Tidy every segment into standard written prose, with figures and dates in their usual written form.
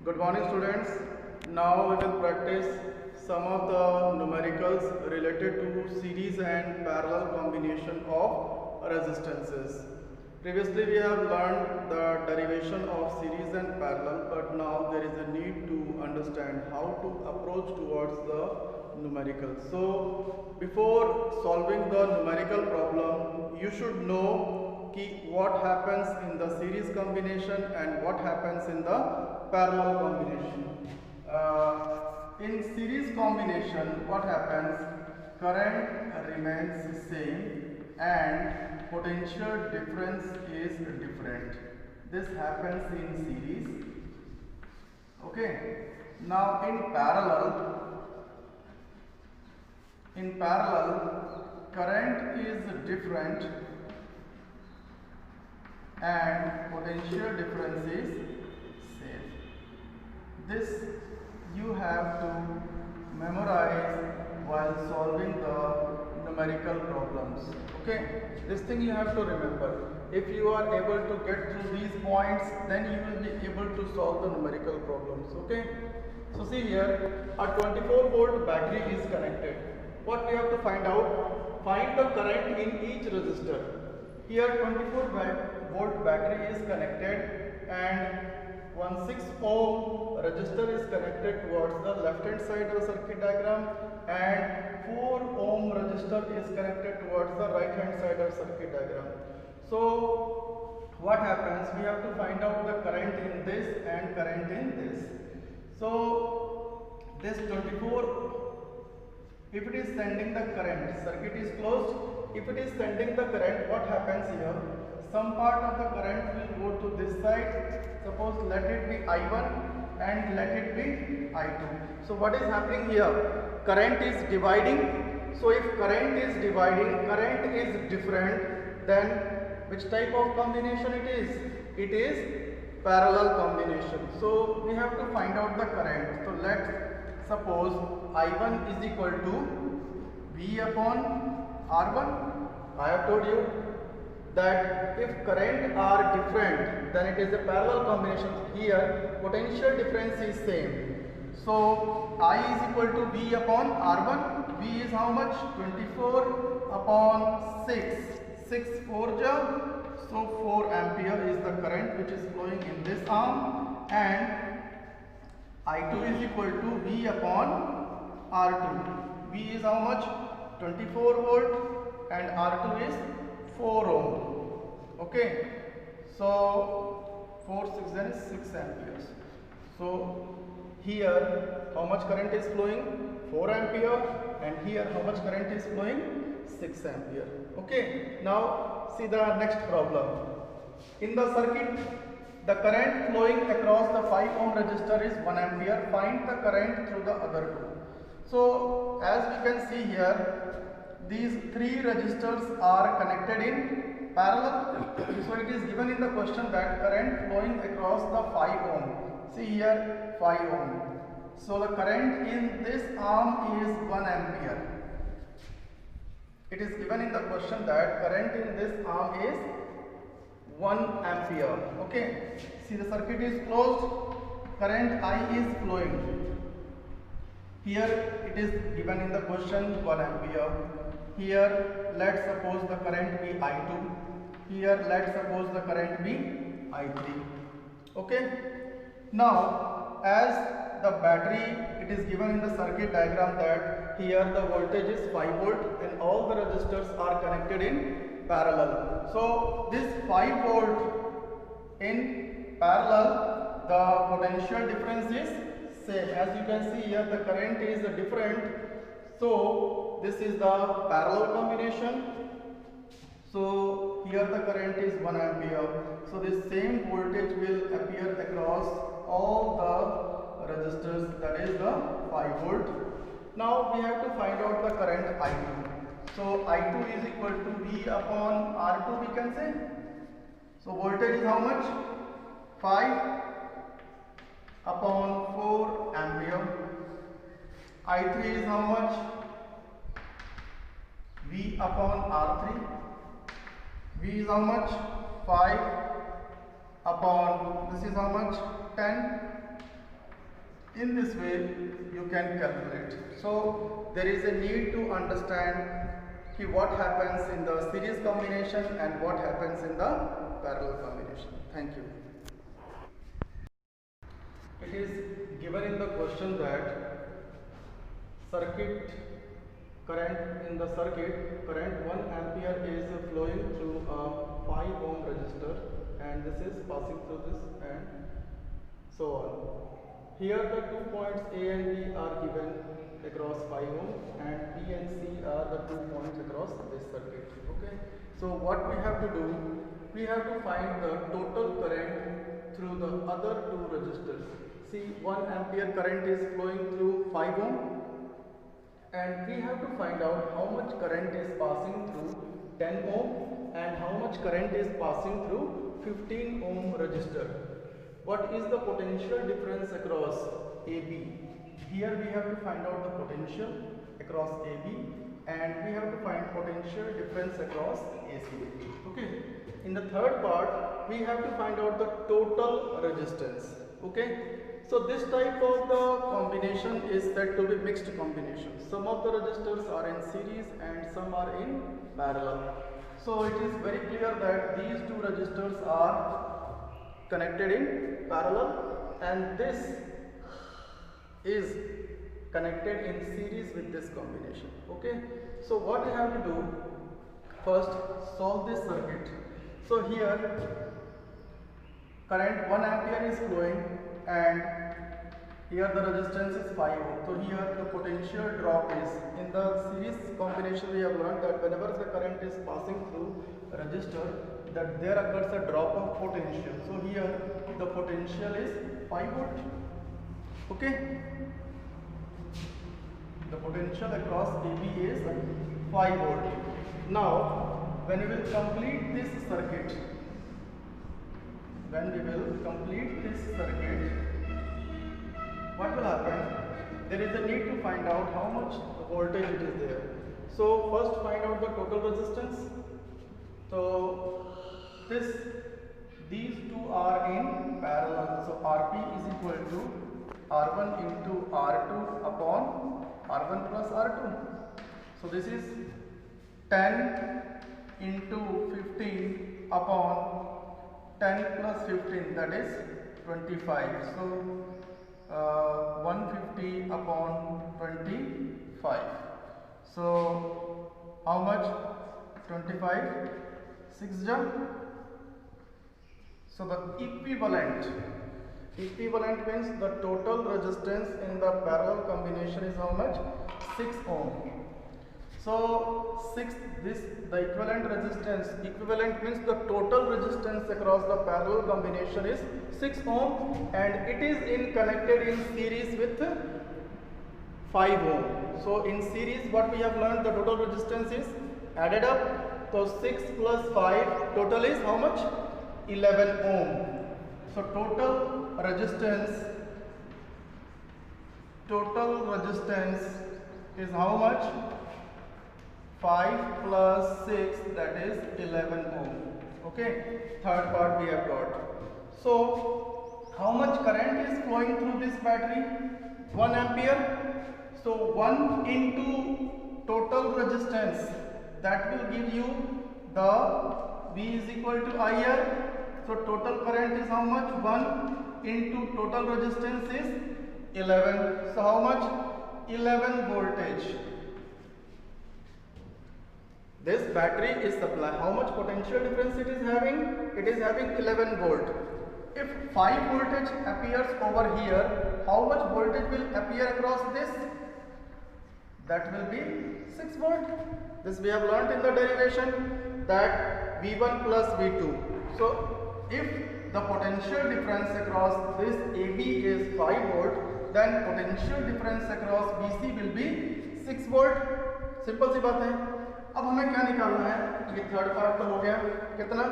Good morning, students. Now we will practice some of the numericals related to series and parallel combination of resistances. Previously we have learned the derivation of series and parallel, but now there is a need to understand how to approach towards the numerical. So before solving the numerical problem, you should know what happens in the series combination and what happens in the parallel combination. In series combination, what happens? Current remains same and potential difference is different. This happens in series. Okay. Now in parallel, current is different and potential difference is same. This you have to memorize while solving the numerical problems. Okay, this thing you have to remember. If you are able to get through these points, then you will be able to solve the numerical problems. Okay, so see here, a 24-volt battery is connected. What we have to find out? Find the current in each resistor. Here 24-volt battery is connected and 1/6 ohm resistor is connected towards the left hand side of the circuit diagram and 4 ohm resistor is connected towards the right hand side of the circuit diagram. So what happens? We have to find out the current in this and current in this. So this 24, if it is sending the current, circuit is closed. If it is sending the current, what happens here? Some part of the current will go to this side. Suppose let it be I1 and let it be I2. So what is happening here? Current is dividing. So if current is dividing, current is different, then which type of combination it is? It is parallel combination. So we have to find out the current. So let's suppose I1 is equal to V upon R1. I have told you that if current are different, then it is a parallel combination. Here potential difference is same. So I is equal to V upon R1. V is how much? 24 upon 6. 6 4 ja. So 4 ampere is the current which is flowing in this arm, and I2 is equal to V upon R2. V is how much? 24 volt and R2 is 4 ohm. Okay, so 4 6 then is 6 amperes. So here how much current is flowing? 4 ampere, and here how much current is flowing? 6 ampere. Okay, now see the next problem. In the circuit, the current flowing across the 5 ohm resistor is 1 ampere. Find the current through the other two. So as we can see here, these 3 resistors are connected in parallel. So it is given in the question that current flowing across the 5 ohm. See here 5 ohm. So the current in this arm is 1 ampere. It is given in the question that current in this arm is 1 ampere. Okay. See, the circuit is closed. Current I is flowing. Here it is given in the question 1 ampere. Here let's suppose the current be I2. Here let's suppose the current be I3. Okay. Now as the battery, it is given in the circuit diagram that here the voltage is 5 volt and all the resistors are connected in parallel. So this 5 volt in parallel, the potential difference is same. As you can see here, the current is different. So this is the parallel combination. So here the current is 1 ampere. So this same voltage will appear across all the resistors, that is the 5 volt. Now we have to find out the current I2. So I2 is equal to V upon R2, we can say. So voltage is how much? 5 upon 4 ampere. I3 is how much? V upon R3. V is how much? 5 upon, this is how much? 10. In this way you can calculate. So there is a need to understand what happens in the series combination and what happens in the parallel combination. Thank you. It is given in the question that circuit current in the circuit current 1 ampere is flowing through a 5 ohm resistor and this is passing through this and so on. Here the 2 points A and B are given across 5 ohm and B and C are the 2 points across this circuit. Okay. So what we have to do, we have to find the total current through the other 2 resistors. See, 1 ampere current is flowing through 5 ohm and we have to find out how much current is passing through 10 ohm and how much current is passing through 15 ohm resistor. What is the potential difference across AB? Here we have to find out the potential across AB and we have to find potential difference across AC. Okay. In the third part, we have to find out the total resistance. Okay. So this type of the combination is said to be mixed combination. Some of the resistors are in series and some are in parallel. So it is very clear that these 2 resistors are connected in parallel and this is connected in series with this combination. Okay. So what we have to do, first solve this circuit. So here current 1 ampere is flowing and here the resistance is 5 ohm. So here the potential drop is, in the series combination we have learned that whenever the current is passing through a resistor, that there occurs a drop of potential. So here the potential is 5 volt. Okay. The potential across AB is 5 volt. Now when we will complete this circuit, what will happen? There is a need to find out how much voltage it is there. So first find out the total resistance. So these 2 are in parallel. So Rp is equal to R1 into R2 upon R1 plus R2. So this is 10 into 15 upon 10 plus 15, that is 25. So 150 upon 25. So how much? 25, 6 jump. So the equivalent means the total resistance in the parallel combination is how much? 6 ohm. So the equivalent resistance, equivalent means the total resistance across the parallel combination is 6 ohm and it is connected in series with 5 ohm. So in series what we have learned, the total resistance is added up. So 6 plus 5 total is how much? 11 ohm. So total resistance is how much? 5 plus 6, that is 11 ohm. Okay. Third part we have got. So how much current is flowing through this battery? 1 ampere. So 1 into total resistance, that will give you the V is equal to IR. So total current is how much? 1 into total resistance is 11. So how much? 11 voltage. This battery is supply. How much potential difference it is having? It is having 11 volt. If 5 voltage appears over here, how much voltage will appear across this? That will be 6 volt. This we have learnt in the derivation, that V1 plus V2. So if the potential difference across this AB is 5 volt, then potential difference across BC will be 6 volt. Simple सी बात है. अब हमें क्या निकालना है? ये third part तो हो गया. कितना?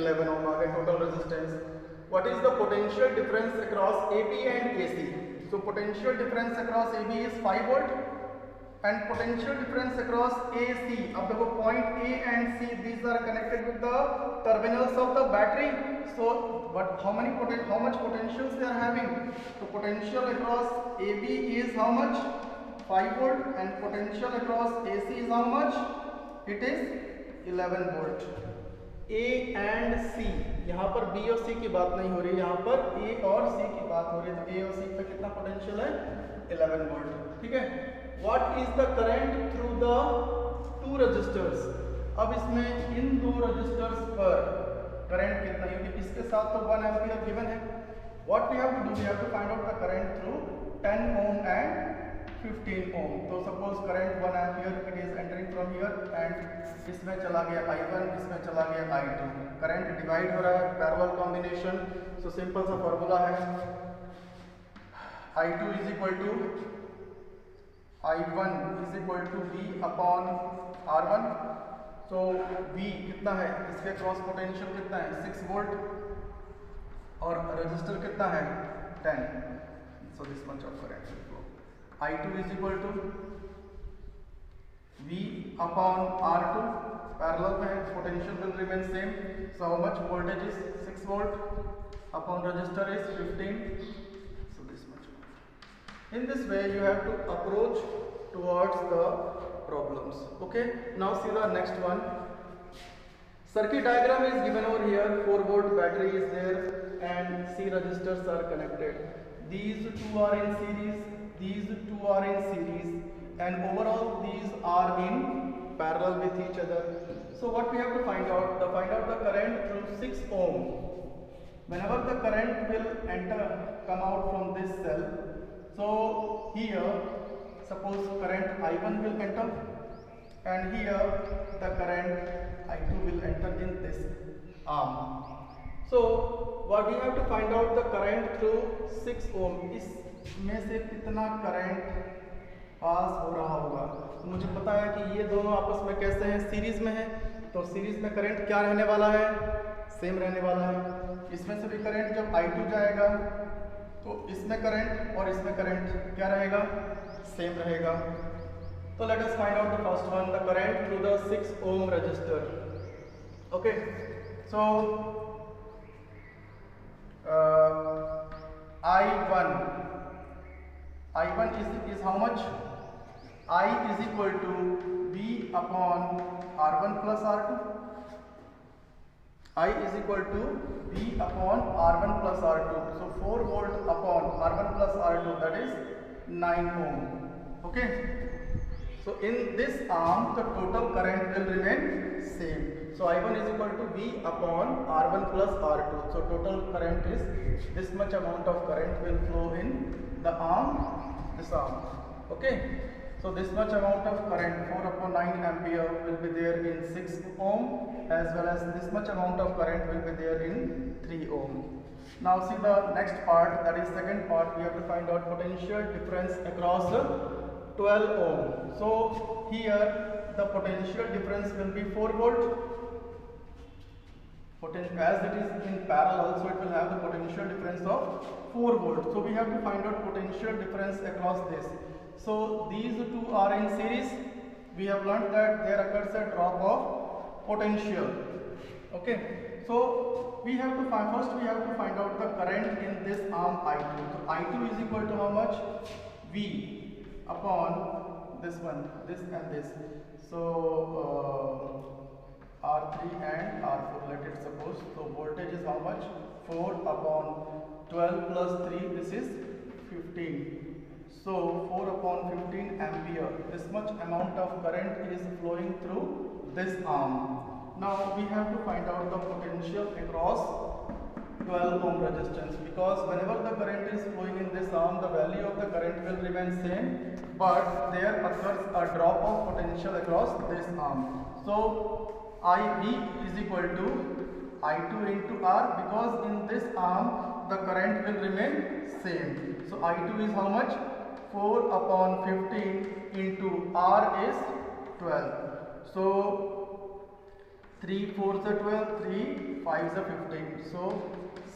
11 ओम आ गया total resistance. What is the potential difference across AB and AC? So potential difference across AB is 5 volt and potential difference across AC. अब देखो point A and C, these are connected with the terminals of the battery. So what, how much potentials they are having? So potential across AB is how much? 5 volt, and potential across AC is how much? It is 11 volt. A and C, यहाँ पर B और C की बात नहीं हो रही, यहाँ पर A और C की बात हो रही है। तो A और C पे कितना पोटेंशियल है? 11 वोल्ट। ठीक है। What is the current through the two resistors? अब इसमें इन दो रजिस्टर्स पर करंट कितना है, क्योंकि इसके साथ तो 1 एम्पीयर गिवन है। What we have to do, we have to find out the current through 10 ohm and 15 ohm. तो suppose current 1 ampere it is entering from here and इसमें चला गया I1, इसमें चला गया I2। करंट डिवाइड हो रहा है, पैरेलल कॉम्बिनेशन। सो सिंपल सा फॉर्मूला है, I2 is equal to I1 is equal to V upon R1। तो V कितना है, इसके क्रॉस पोटेंशियल कितना है 6 वोल्ट और रजिस्टर कितना है 10। So this much of current will flow. I2 is equal to V upon R2, parallel में है, potential will remain same. So how much voltage is 6 volt upon resistor is 15. So this much. In this way you have to approach towards the problems. Okay. Now see the next one. Circuit diagram is given over here. 4 volt battery is there and C resistors are connected. These two are in series. These two are in series, and overall these are in parallel with each other. So what we have to find out? Find out the current through 6 ohm. Whenever the current will come out from this cell. So here, suppose current I1 will enter, and here the current I2 will enter in this arm. So what we have to find out the current through 6 ohm. इसमें से कितना current pass हो रहा होगा। तो मुझे पता है कि ये दोनों आपस में कैसे हैं, सीरीज में है। तो सीरीज में करंट क्या रहने वाला है, सेम रहने वाला है। इसमें से भी करंट जब I2 जाएगा तो इसमें करंट और इसमें करंट क्या रहेगा, सेम रहेगा। तो let us find out the first one, the current through the 6 ohm register. Okay, so I1 is how much? I is equal to V upon R1 plus R2. I is equal to V upon R1 plus R2. So 4 volt upon R1 plus R2, that is 9 ohm. Okay. So in this arm the total current will remain same. So I1 is equal to V upon R1 plus R2. So total current is this much amount of current will flow in the arm, this arm. Okay. So this much amount of current 4 upon 9 ampere will be there in 6 ohm, as well as this much amount of current will be there in 3 ohm. Now see the next part, that is second part. We have to find out potential difference across 12 ohm. So here the potential difference will be 4 volt. As it is in parallel, so it will have the potential difference of 4 volt. So we have to find out potential difference across this. So these two are in series. We have learned that there occurs a drop of potential. Okay. So we have to find, first we have to find out the current in this arm I2. So I2 is equal to how much? V upon this one, this and this. So R3 and R4, let it suppose. So voltage is how much? 4 upon 12 plus 3, this is 15. So 4 upon 15 ampere, this much amount of current is flowing through this arm. Now we have to find out the potential across 12 ohm resistance, because whenever the current is flowing in this arm, the value of the current will remain same, but there occurs a drop of potential across this arm. So IV is equal to I2 into R, because in this arm the current will remain same. So I2 is how much? 4 upon 15 into R is 12. So 3 4s are 12, 3 5s are 15. So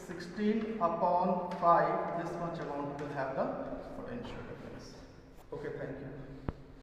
16 upon 5, this much amount will have the potential difference. Okay, thank you.